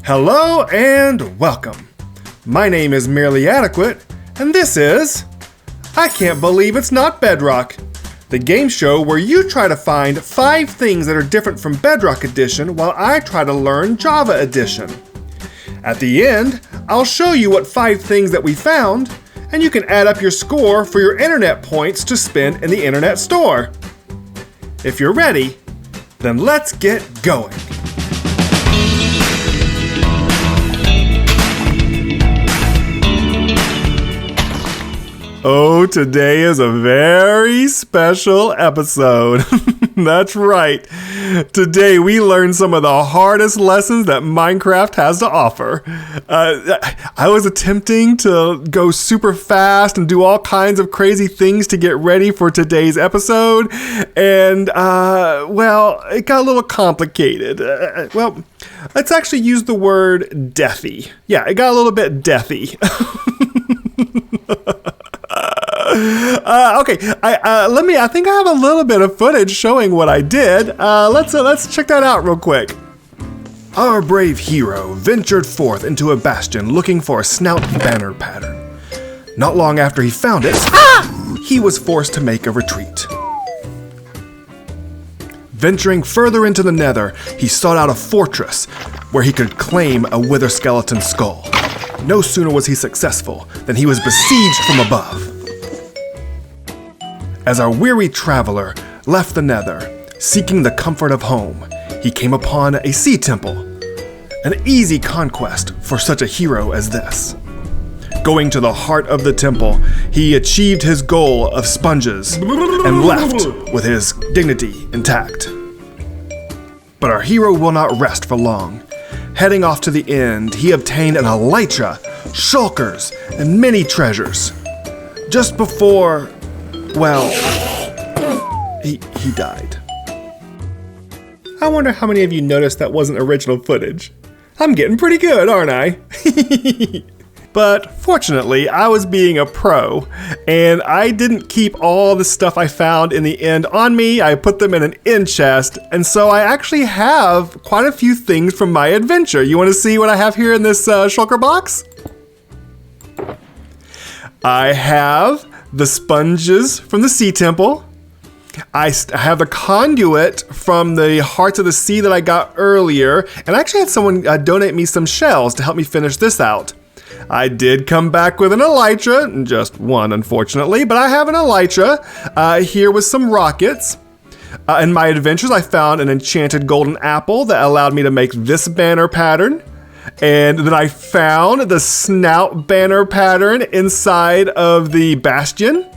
Hello and welcome. My name is Merely Adequate, and this is I Can't Believe It's Not Bedrock, the game show where you try to find 5 things that are different from Bedrock Edition while I try to learn Java Edition. At the end, I'll show you what 5 things that we found, and you can add up your score for your internet points to spend in the internet store. If you're ready, then let's get going. Oh, today is a very special episode. That's right. Today we learned some of the hardest lessons that Minecraft has to offer. I was attempting to go super fast and do all kinds of crazy things to get ready for today's episode. And, it got a little complicated. Let's actually use the word deathy. Yeah, it got a little bit deathy. I think I have a little bit of footage showing what I did. Let's check that out real quick. Our brave hero ventured forth into a bastion looking for a snout banner pattern. Not long after he found it, he was forced to make a retreat. Venturing further into the nether, he sought out a fortress where he could claim a wither skeleton skull. No sooner was he successful than he was besieged from above. As our weary traveler left the nether, seeking the comfort of home, he came upon a sea temple. An easy conquest for such a hero as this. Going to the heart of the temple, he achieved his goal of sponges and left with his dignity intact. But our hero will not rest for long. Heading off to the end, he obtained an elytra, shulkers, and many treasures. Just before, he died. I wonder how many of you noticed that wasn't original footage. I'm getting pretty good, aren't I? But fortunately, I was being a pro, and I didn't keep all the stuff I found in the end on me. I put them in an end chest, and so I actually have quite a few things from my adventure. You want to see what I have here in this shulker box? I have the sponges from the sea temple. I have the conduit from the Hearts of the Sea that I got earlier, and I actually had someone donate me some shells to help me finish this out. I did come back with an elytra, just one unfortunately, but I have an elytra here with some rockets. In my adventures, I found an enchanted golden apple that allowed me to make this banner pattern. And then I found the snout banner pattern inside of the bastion.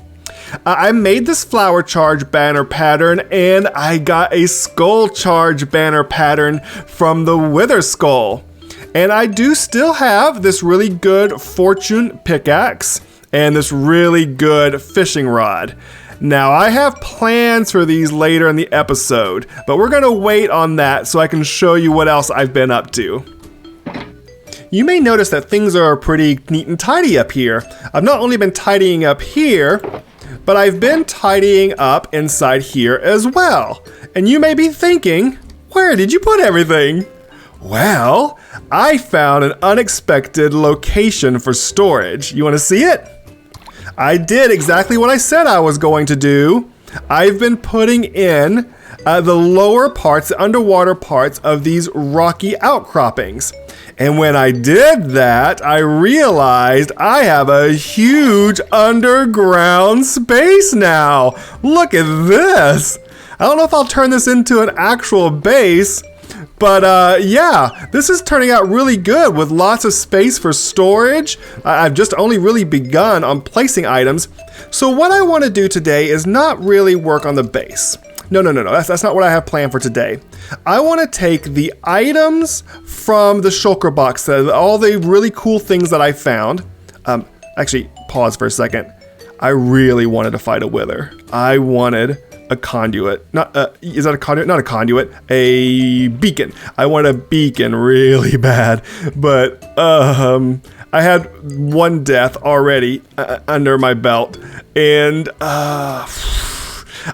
I made this flower charge banner pattern, and I got a skull charge banner pattern from the wither skull. And I do still have this really good fortune pickaxe and this really good fishing rod. Now, I have plans for these later in the episode, but we're going to wait on that so I can show you what else I've been up to. You may notice that things are pretty neat and tidy up here. I've not only been tidying up here, but I've been tidying up inside here as well. And you may be thinking, where did you put everything? Well, I found an unexpected location for storage. You want to see it? I did exactly what I said I was going to do. I've been putting in the lower parts, the underwater parts of these rocky outcroppings. And when I did that, I realized I have a huge underground space now. Look at this. I don't know if I'll turn this into an actual base, but this is turning out really good with lots of space for storage. I've just only really begun on placing items. So what I want to do today is not really work on the base. No. That's not what I have planned for today. I want to take the items from the shulker box, all the really cool things that I found. Actually, pause for a second. I really wanted to fight a wither. I wanted a conduit. Is that a conduit? Not a conduit. A beacon. I wanted a beacon really bad, but I had one death already under my belt, and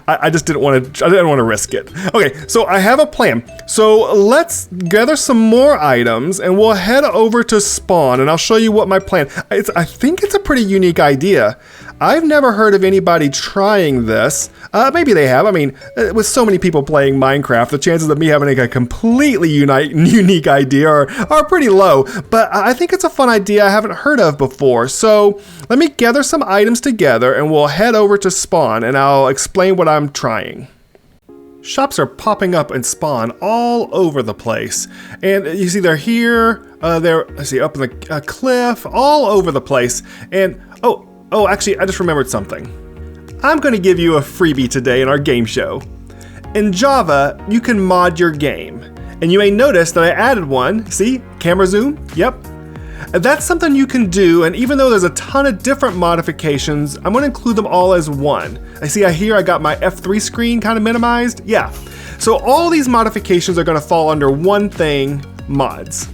I just didn't want to risk it. Okay, so I have a plan. So let's gather some more items and we'll head over to spawn and I'll show you what my plan. I think it's a pretty unique idea. I've never heard of anybody trying this. Maybe they have. I mean, with so many people playing Minecraft, the chances of me having a completely unique idea are pretty low. But I think it's a fun idea I haven't heard of before. So let me gather some items together and we'll head over to spawn and I'll explain what I'm trying. Shops are popping up and spawn all over the place. And you see they're here, they're, let's see, up in the cliff, all over the place. And, oh, actually, I just remembered something. I'm going to give you a freebie today in our game show. In Java, you can mod your game. And you may notice that I added one. See? Camera zoom? Yep. That's something you can do, and even though there's a ton of different modifications, I'm going to include them all as one. I got my F3 screen kind of minimized. Yeah. So all these modifications are going to fall under one thing, mods.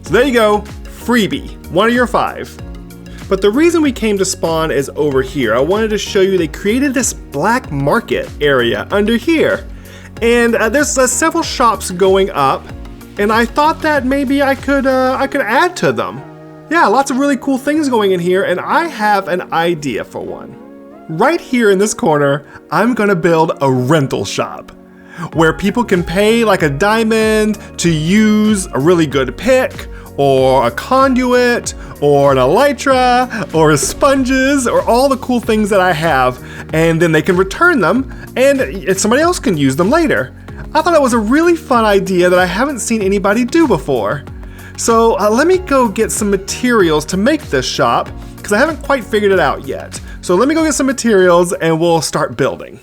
So there you go, freebie, one of your 5. But the reason we came to spawn is over here. I wanted to show you they created this black market area under here. And there's several shops going up, and I thought that maybe I could add to them. Yeah, lots of really cool things going in here, and I have an idea for one. Right here in this corner, I'm gonna build a rental shop where people can pay like a diamond to use a really good pick, or a conduit, or an elytra, or sponges, or all the cool things that I have, and then they can return them, and somebody else can use them later. I thought it was a really fun idea that I haven't seen anybody do before. So let me go get some materials to make this shop, because I haven't quite figured it out yet. So let me go get some materials and we'll start building.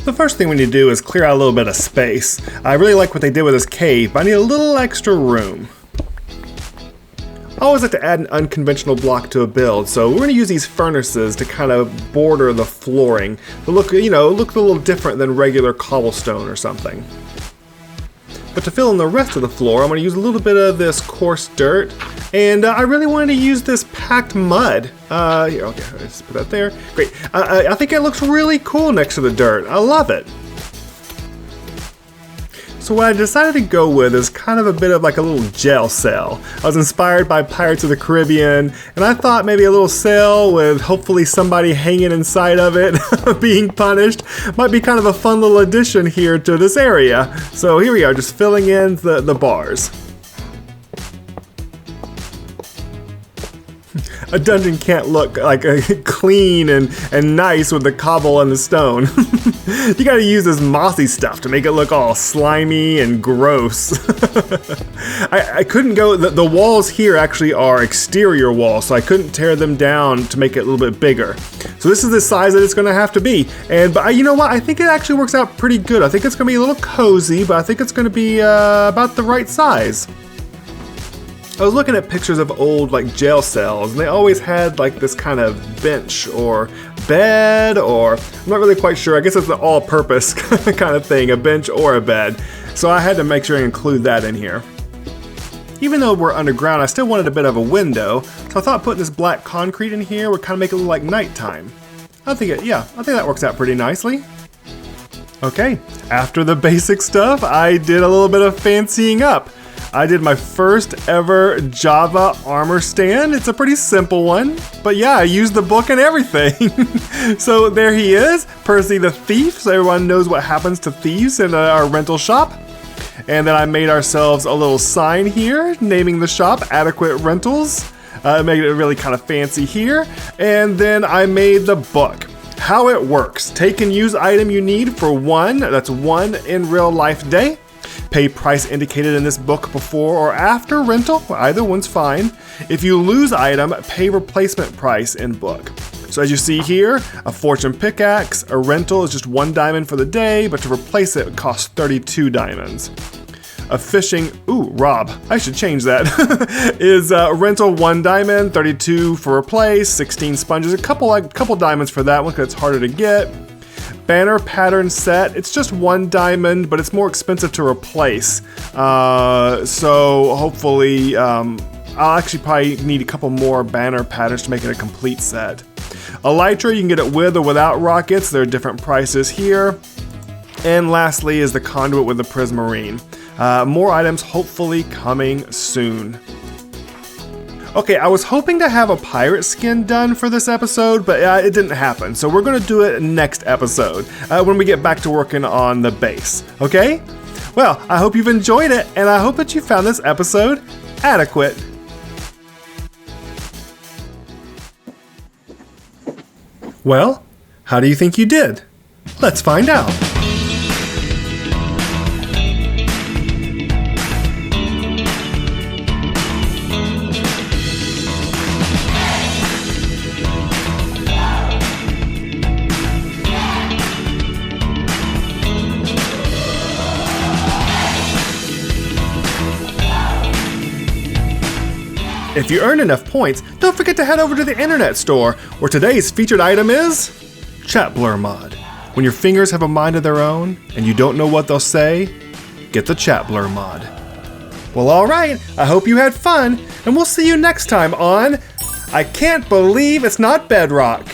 The first thing we need to do is clear out a little bit of space. I really like what they did with this cave, but I need a little extra room. I always like to add an unconventional block to a build, so we're going to use these furnaces to kind of border the flooring. To look, look a little different than regular cobblestone or something. But to fill in the rest of the floor, I'm going to use a little bit of this coarse dirt, and I really wanted to use this packed mud. Here, okay, let's put that there. Great. I think it looks really cool next to the dirt. I love it. So what I decided to go with is kind of a bit of like a little jail cell. I was inspired by Pirates of the Caribbean, and I thought maybe a little cell with hopefully somebody hanging inside of it being punished might be kind of a fun little addition here to this area. So here we are, just filling in the bars. A dungeon can't look like clean and nice with the cobble and the stone. You gotta use this mossy stuff to make it look all slimy and gross. I couldn't go, the walls here actually are exterior walls, so I couldn't tear them down to make it a little bit bigger. So this is the size that it's gonna have to be. But you know what, I think it actually works out pretty good. I think it's gonna be a little cozy, but I think it's gonna be about the right size. I was looking at pictures of old like jail cells, and they always had like this kind of bench or bed, or I'm not really quite sure. I guess it's an all-purpose kind of thing, a bench or a bed. So I had to make sure I include that in here. Even though we're underground, I still wanted a bit of a window, so I thought putting this black concrete in here would kind of make it look like nighttime. I think that works out pretty nicely. Okay, after the basic stuff, I did a little bit of fancying up. I did my first ever Java armor stand. It's a pretty simple one, but yeah, I used the book and everything. So there he is, Percy the Thief, so everyone knows what happens to thieves in our rental shop. And then I made ourselves a little sign here, naming the shop Adequate Rentals. Made it really kind of fancy here. And then I made the book. How it works. Take and use item you need for one, that's one in real life day. Pay price indicated in this book before or after rental, either one's fine. If you lose item, pay replacement price in book. So as you see here, a fortune pickaxe, a rental is just 1 diamond for the day, but to replace it costs 32 diamonds. A fishing, Rob, I should change that, is rental 1 diamond, 32 for replace, 16 sponges, a couple diamonds for that one because it's harder to get. Banner pattern set, it's just 1 diamond, but it's more expensive to replace. So hopefully, I'll actually probably need a couple more banner patterns to make it a complete set. Elytra, you can get it with or without rockets. There are different prices here. And lastly is the conduit with the prismarine. More items hopefully coming soon. Okay, I was hoping to have a pirate skin done for this episode, but it didn't happen. So we're gonna do it next episode when we get back to working on the base, okay? Well, I hope you've enjoyed it, and I hope that you found this episode adequate. Well, how do you think you did? Let's find out. If you earn enough points, don't forget to head over to the internet store, where today's featured item is Chat Blur Mod. When your fingers have a mind of their own, and you don't know what they'll say, get the Chat Blur Mod. Well, alright, I hope you had fun, and we'll see you next time on I Can't Believe It's Not Bedrock.